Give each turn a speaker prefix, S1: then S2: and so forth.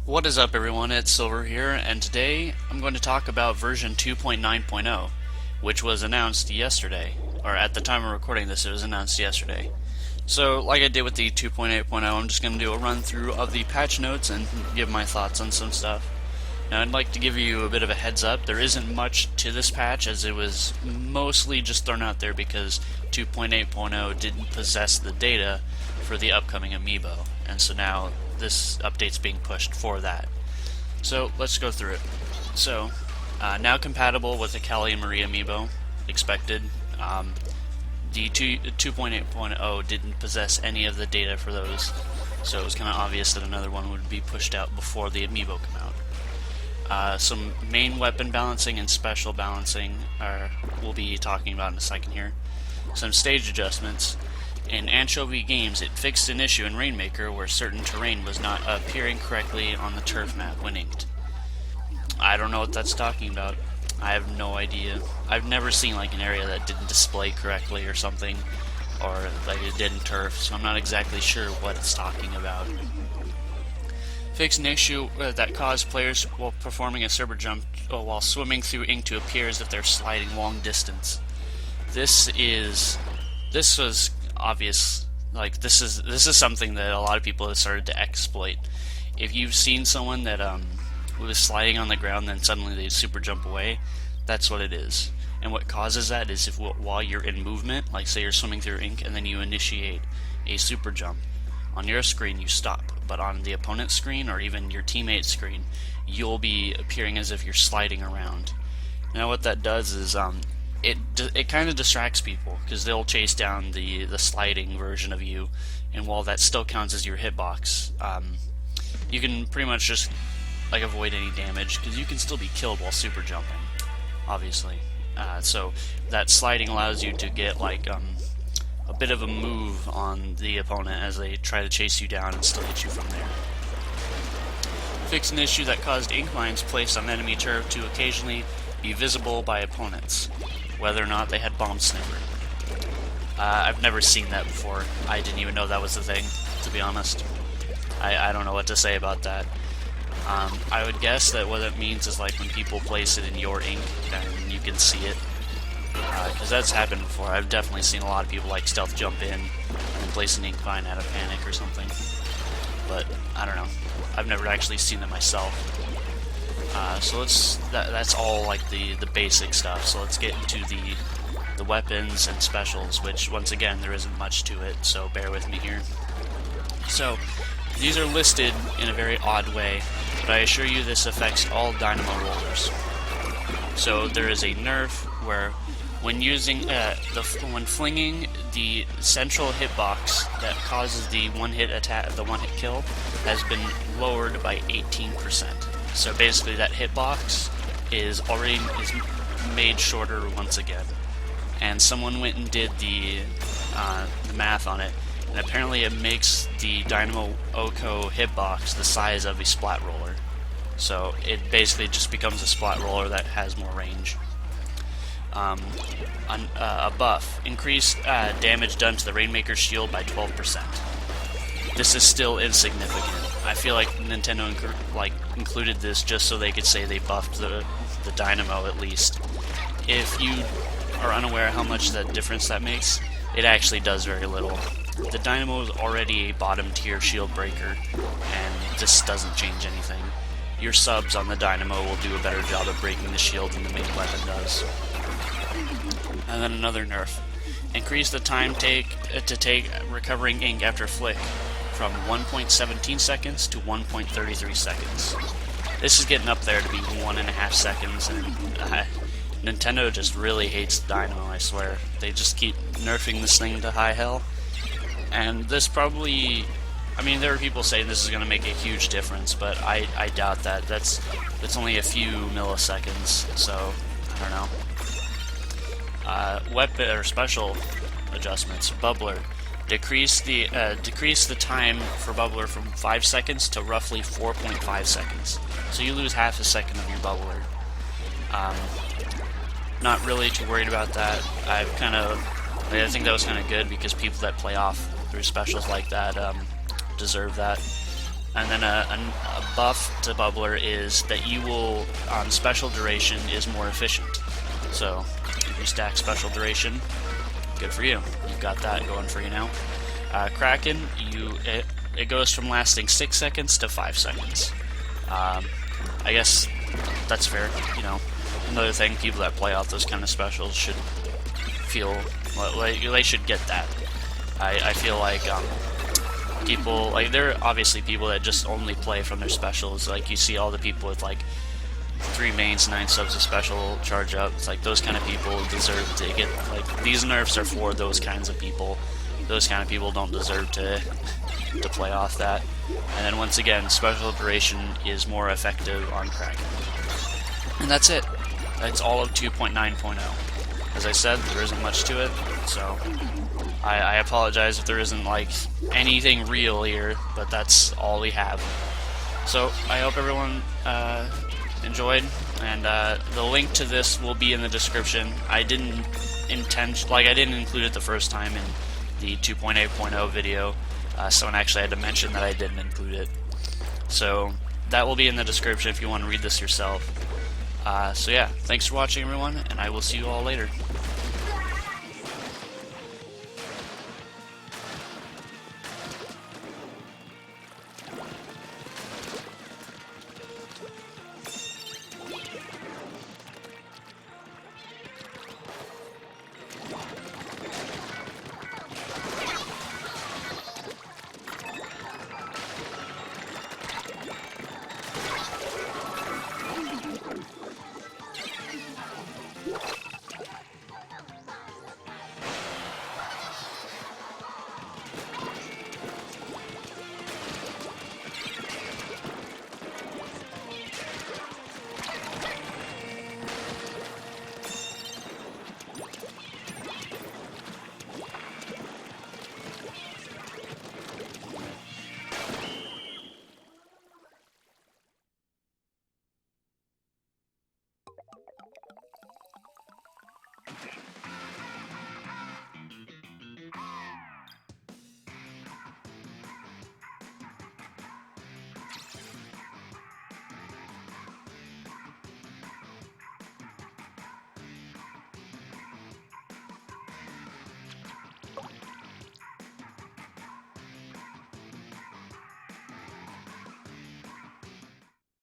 S1: What is up, everyone? It's Silver here, and today I'm going to talk about version 2.9.0, which was announced yesterday, or at the time of recording this, it was announced yesterday. So, like I did with the 2.8.0, I'm just going to do a run through of the patch notes and give my thoughts on some stuff. Now, I'd like to give you a bit of a heads up. There isn't much to this patch, as it was mostly just thrown out there because 2.8.0 didn't possess the data for the upcoming amiibo, and so now this update's being pushed for that. So let's go through it. So now compatible with the Callie and Marie amiibo, expected. The 2.8.0 didn't possess any of the data for those, so it was kind of obvious that another one would be pushed out before the amiibo come out. Some main weapon balancing and special balancing we'll be talking about in a second here. Some stage adjustments. In Anchovy Games, it fixed an issue in Rainmaker where certain terrain was not appearing correctly on the turf map when inked. I don't know what that's talking about. I have no idea. I've never seen like an area that didn't display correctly or something, or like it didn't turf, so I'm not exactly sure what it's talking about. Fixed an issue that caused players while performing a server jump while swimming through ink to appear as if they're sliding long distance. This was obvious. Like this is something that a lot of people have started to exploit. If you've seen someone that was sliding on the ground, then suddenly they super jump away, that's what it is. And what causes that is if while you're in movement, like say you're swimming through ink and then you initiate a super jump, on your screen you stop, but on the opponent's screen or even your teammate's screen, you'll be appearing as if you're sliding around. Now what that does is it kind of distracts people because they'll chase down the sliding version of you, and while that still counts as your hitbox, you can pretty much just like avoid any damage because you can still be killed while super jumping, obviously. So that sliding allows you to get like a bit of a move on the opponent as they try to chase you down and still hit you from there. Fix an issue that caused ink mines placed on enemy turf to occasionally be visible by opponents, whether or not they had bomb sniffer. I've never seen that before. I didn't even know that was a thing, to be honest. I don't know what to say about that. I would guess that what it means is like when people place it in your ink and you can see it. Because that's happened before. I've definitely seen a lot of people like stealth jump in and place an ink mine out of panic or something. But I don't know. I've never actually seen it myself. So that's all like the basic stuff. So let's get into the weapons and specials, which once again there isn't much to it, so bear with me here. So these are listed in a very odd way, but I assure you this affects all dynamo rollers. So there is a nerf where when using when flinging, the central hitbox that causes the one-hit attack, the one-hit kill, has been lowered by 18%. So basically that hitbox is made shorter once again. And someone went and did the math on it, and apparently it makes the Dynamo Oko hitbox the size of a splat roller. So it basically just becomes a splat roller that has more range. A buff. Increased damage done to the Rainmaker shield by 12%. This is still insignificant. I feel like Nintendo included this just so they could say they buffed the Dynamo at least. If you are unaware how much that difference that makes, it actually does very little. The Dynamo is already a bottom tier shield breaker, and this doesn't change anything. Your subs on the Dynamo will do a better job of breaking the shield than the main weapon does. And then another nerf. Increase the time to take recovering ink after flick from 1.17 seconds to 1.33 seconds. This is getting up there to be 1.5 seconds, and Nintendo just really hates the Dynamo, I swear. They just keep nerfing this thing to high hell. And this probably, I mean, there are people saying this is going to make a huge difference, but I doubt that. That's only a few milliseconds, so I don't know. Weapon or special adjustments. Bubbler. Decrease the time for Bubbler from 5 seconds to roughly 4.5 seconds. So you lose half a second of your Bubbler. Not really too worried about that. I think that was kind of good because people that play off through specials like that deserve that. And then a buff to Bubbler is that you will, on special duration, is more efficient. So if you stack special duration, good for you. You've got that going for you now. Kraken, it goes from lasting 6 seconds to 5 seconds. I guess that's fair. You know, another thing, people that play out those kind of specials should feel like they should get that. I feel like people, like, there are obviously people that just only play from their specials. Like, you see all the people with like 3 mains, 9 subs of special charge up. It's like those kind of people deserve to get, like, these nerfs are for those kinds of people. Those kind of people don't deserve to play off that. And then once again, special duration is more effective on Kraken. And that's it. That's all of 2.9.0. As I said, there isn't much to it, so I apologize if there isn't like anything real here, but that's all we have. So I hope everyone enjoyed, and the link to this will be in the description. I didn't include it the first time in the 2.8.0 video. Someone actually had to mention that I didn't include it. So that will be in the description if you want to read this yourself. So yeah, thanks for watching everyone, and I will see you all later.